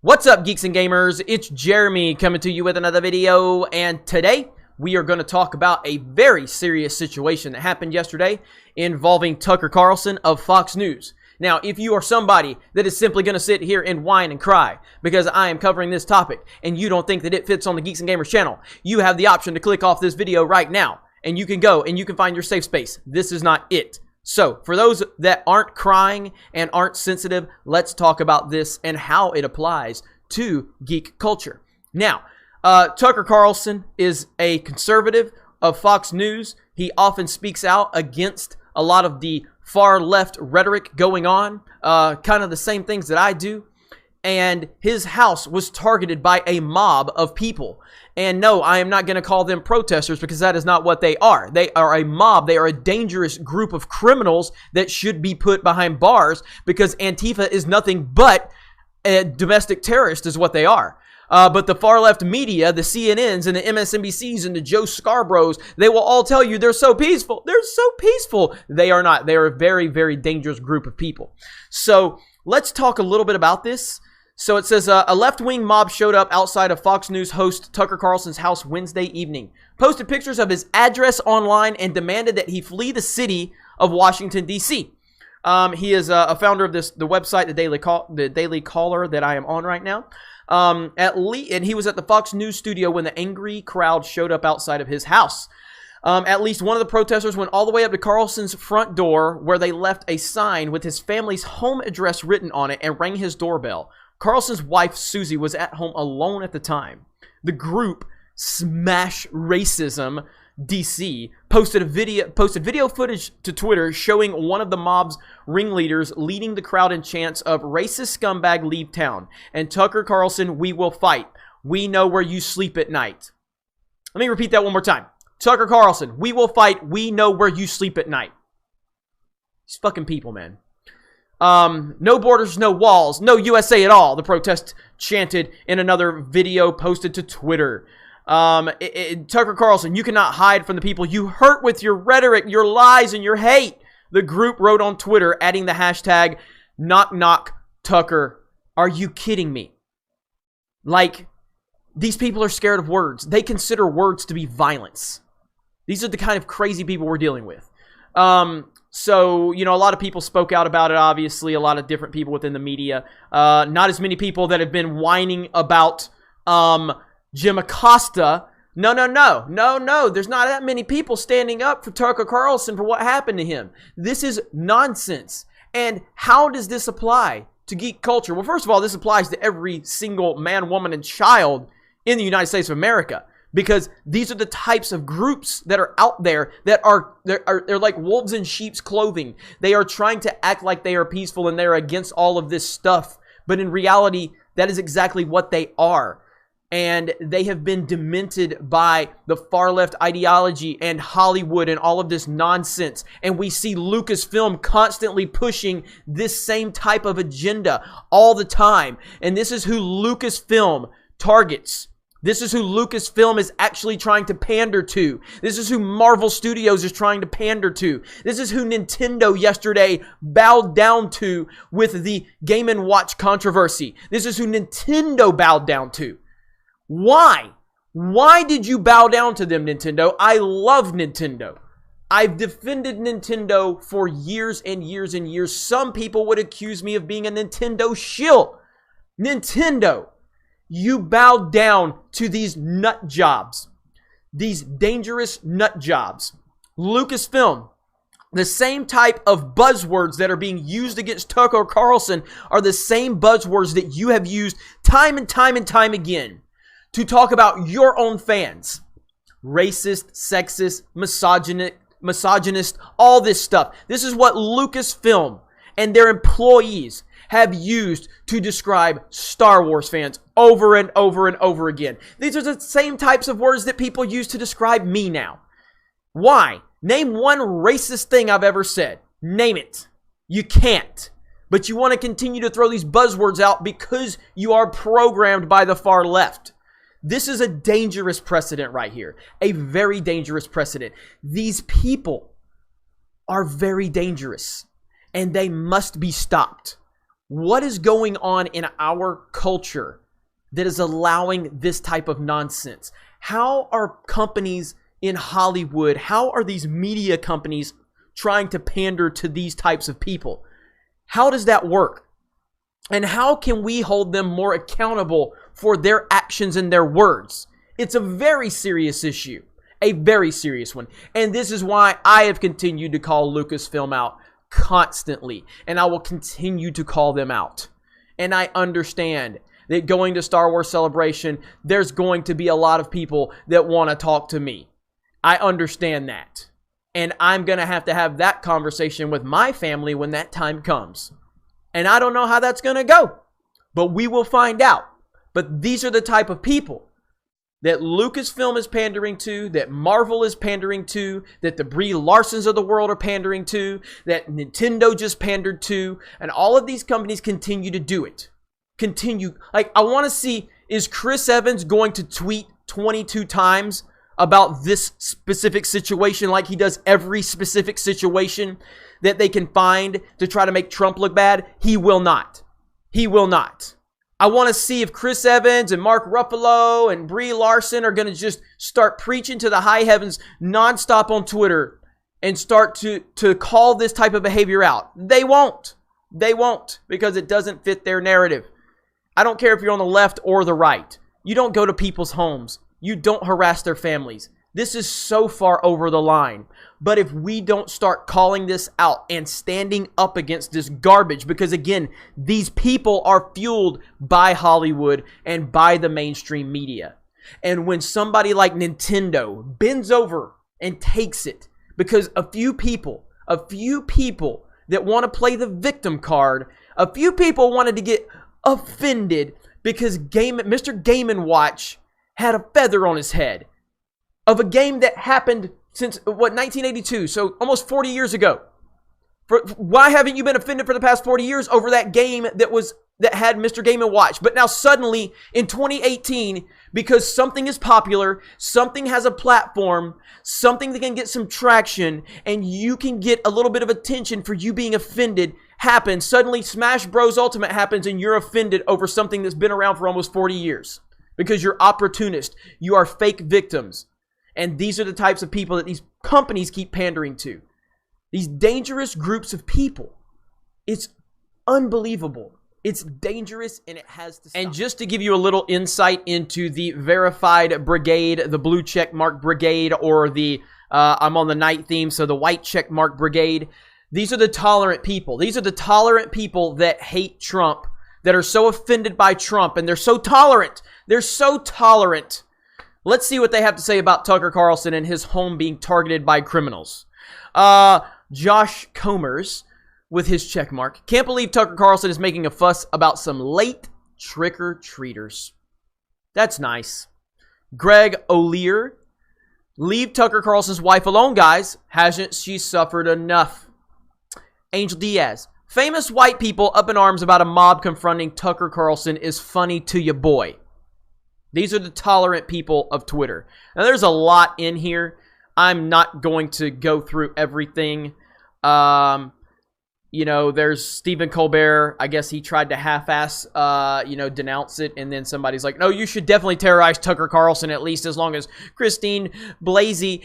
What's up, geeks and gamers? It's Jeremy coming to you with another video, and today we are going to talk about a very serious situation that happened yesterday involving Tucker Carlson of Fox News. Now, if you are somebody that is simply going to sit here and whine and cry because I am covering this topic and you don't think that it fits on the Geeks and Gamers channel, you have the option to click off this video right now and you can go and you can find your safe space. This is not it. So, for those that aren't crying and aren't sensitive, let's talk about this and how it applies to geek culture. Now, Tucker Carlson is a conservative of Fox News. He often speaks out against a lot of the far left rhetoric going on, kind of the same things that I do. And his house was targeted by a mob of people. And no, I am not going to call them protesters because that is not what they are. They are a mob. They are a dangerous group of criminals that should be put behind bars because Antifa is nothing but a domestic terrorist is what they are. But the far left media, the CNNs and the MSNBCs and the Joe Scarboroughs, they will all tell you they're so peaceful. They're so peaceful. They are not. They are a very, very dangerous group of people. So let's talk a little bit about this. So it says, a left-wing mob showed up outside of Fox News host Tucker Carlson's house Wednesday evening, posted pictures of his address online, and demanded that he flee the city of Washington, D.C. He is a founder of the website, the Daily Caller that I am on right now. And he was at the Fox News studio when the angry crowd showed up outside of his house. At least one of the protesters went all the way up to Carlson's front door, where they left a sign with his family's home address written on it and rang his doorbell. Carlson's wife, Susie, was at home alone at the time. The group, Smash Racism DC, posted video footage to Twitter showing one of the mob's ringleaders leading the crowd in chants of "racist scumbag, leave town," and "Tucker Carlson, we will fight. We know where you sleep at night." Let me repeat that one more time. Tucker Carlson, we will fight. We know where you sleep at night. These fucking people, man. No borders, no walls, no USA at all, the protest chanted in another video posted to Twitter. Tucker Carlson, you cannot hide from the people you hurt with your rhetoric, your lies, and your hate. The group wrote on Twitter, adding the hashtag knock knock Tucker. Are you kidding me? Like, these people are scared of words. They consider words to be violence. These are the kind of crazy people we're dealing with. So, you know, a lot of people spoke out about it, obviously, a lot of different people within the media. Not as many people that have been whining about Jim Acosta. No. There's not that many people standing up for Tucker Carlson for what happened to him. This is nonsense. And how does this apply to geek culture? Well, first of all, this applies to every single man, woman, and child in the United States of America. Because these are the types of groups that are out there that they're like wolves in sheep's clothing. They are trying to act like they are peaceful and they're against all of this stuff. But in reality, that is exactly what they are. And they have been demented by the far left ideology and Hollywood and all of this nonsense. And we see Lucasfilm constantly pushing this same type of agenda all the time. And this is who Lucasfilm targets. This is who Lucasfilm is actually trying to pander to. This is who Marvel Studios is trying to pander to. This is who Nintendo yesterday bowed down to with the Game & Watch controversy. This is who Nintendo bowed down to. Why? Why did you bow down to them, Nintendo? I love Nintendo. I've defended Nintendo for years and years and years. Some people would accuse me of being a Nintendo shill. Nintendo. You bowed down to these nut jobs, these dangerous nut jobs. Lucasfilm, the same type of buzzwords that are being used against Tucker Carlson are the same buzzwords that you have used time and time and time again to talk about your own fans. Racist, sexist, misogynist, all this stuff. This is what Lucasfilm and their employees have used to describe Star Wars fans over and over and over again. These are the same types of words that people use to describe me now. Why? Name one racist thing I've ever said. Name it. You can't. But you want to continue to throw these buzzwords out because you are programmed by the far left. This is a dangerous precedent right here. A very dangerous precedent. These people are very dangerous and they must be stopped. What is going on in our culture that is allowing this type of nonsense? How are companies in Hollywood, how are these media companies trying to pander to these types of people? How does that work? And how can we hold them more accountable for their actions and their words? It's a very serious issue, a very serious one. And this is why I have continued to call Lucasfilm out constantly, and I will continue to call them out. And I understand that going to Star Wars Celebration, there's going to be a lot of people that want to talk to me. I understand that. And I'm going to have that conversation with my family when that time comes. And I don't know how that's going to go, but we will find out. But these are the type of people that Lucasfilm is pandering to, that Marvel is pandering to, that the Brie Larsons of the world are pandering to, that Nintendo just pandered to, and all of these companies continue to do it. Like, I want to see, is Chris Evans going to tweet 22 times about this specific situation like he does every specific situation that they can find to try to make Trump look bad? He will not. He will not. I want to see if Chris Evans and Mark Ruffalo and Brie Larson are going to just start preaching to the high heavens nonstop on Twitter and start to call this type of behavior out. They won't. They won't, because it doesn't fit their narrative. I don't care if you're on the left or the right. You don't go to people's homes. You don't harass their families. This is so far over the line. But if we don't start calling this out and standing up against this garbage, because again, these people are fueled by Hollywood and by the mainstream media. And when somebody like Nintendo bends over and takes it, because a few people that want to play the victim card, a few people wanted to get offended because Mr. Game & Watch had a feather on his head of a game that happened since, 1982, so almost 40 years ago. Why haven't you been offended for the past 40 years over that game that had Mr. Game & Watch? But now suddenly, in 2018, because something is popular, something has a platform, something that can get some traction, and you can get a little bit of attention for you being offended happens, suddenly Smash Bros. Ultimate happens and you're offended over something that's been around for almost 40 years. Because you're opportunist. You are fake victims. And these are the types of people that these companies keep pandering to. These dangerous groups of people. It's unbelievable. It's dangerous, and it has to stop. And just to give you a little insight into the verified brigade, the blue check mark brigade, or the, I'm on the night theme, so the white check mark brigade. These are the tolerant people. These are the tolerant people that hate Trump, that are so offended by Trump, and they're so tolerant. They're so tolerant. Let's see what they have to say about Tucker Carlson and his home being targeted by criminals. Josh Comers, with his check mark. Can't believe Tucker Carlson is making a fuss about some late trick-or-treaters. That's nice. Greg O'Lear, leave Tucker Carlson's wife alone, guys. Hasn't she suffered enough? Angel Diaz, famous white people up in arms about a mob confronting Tucker Carlson is funny to ya boy. These are the tolerant people of Twitter. Now, there's a lot in here. I'm not going to go through everything. You know, there's Stephen Colbert. I guess he tried to half-ass, denounce it. And then somebody's like, no, you should definitely terrorize Tucker Carlson, at least as long as Christine Blasey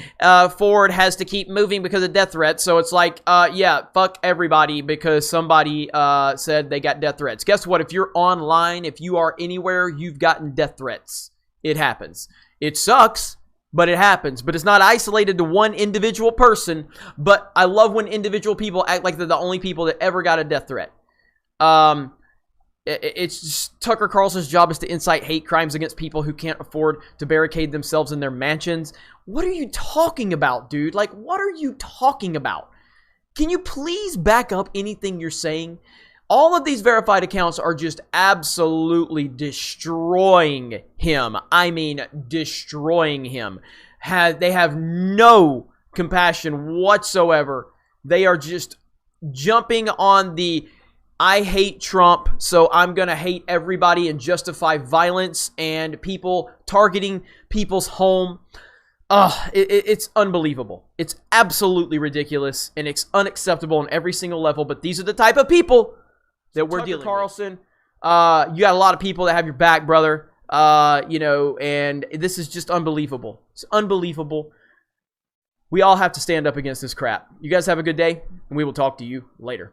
Ford has to keep moving because of death threats. So it's like, yeah, fuck everybody because somebody said they got death threats. Guess what? If you're online, if you are anywhere, you've gotten death threats. It happens. It sucks. But it happens. But it's not isolated to one individual person. But I love when individual people act like they're the only people that ever got a death threat. It's just Tucker Carlson's job is to incite hate crimes against people who can't afford to barricade themselves in their mansions. What are you talking about, dude? Like, what are you talking about? Can you please back up anything you're saying? All of these verified accounts are just absolutely destroying him. I mean, destroying him. They have no compassion whatsoever. They are just jumping on the I hate Trump, so I'm going to hate everybody and justify violence and people targeting people's home. It's unbelievable. It's absolutely ridiculous, and it's unacceptable on every single level, but these are the type of people that we're dealing with. Carlson, you got a lot of people that have your back, brother. You know, and this is just unbelievable. It's unbelievable. We all have to stand up against this crap. You guys have a good day, and we will talk to you later.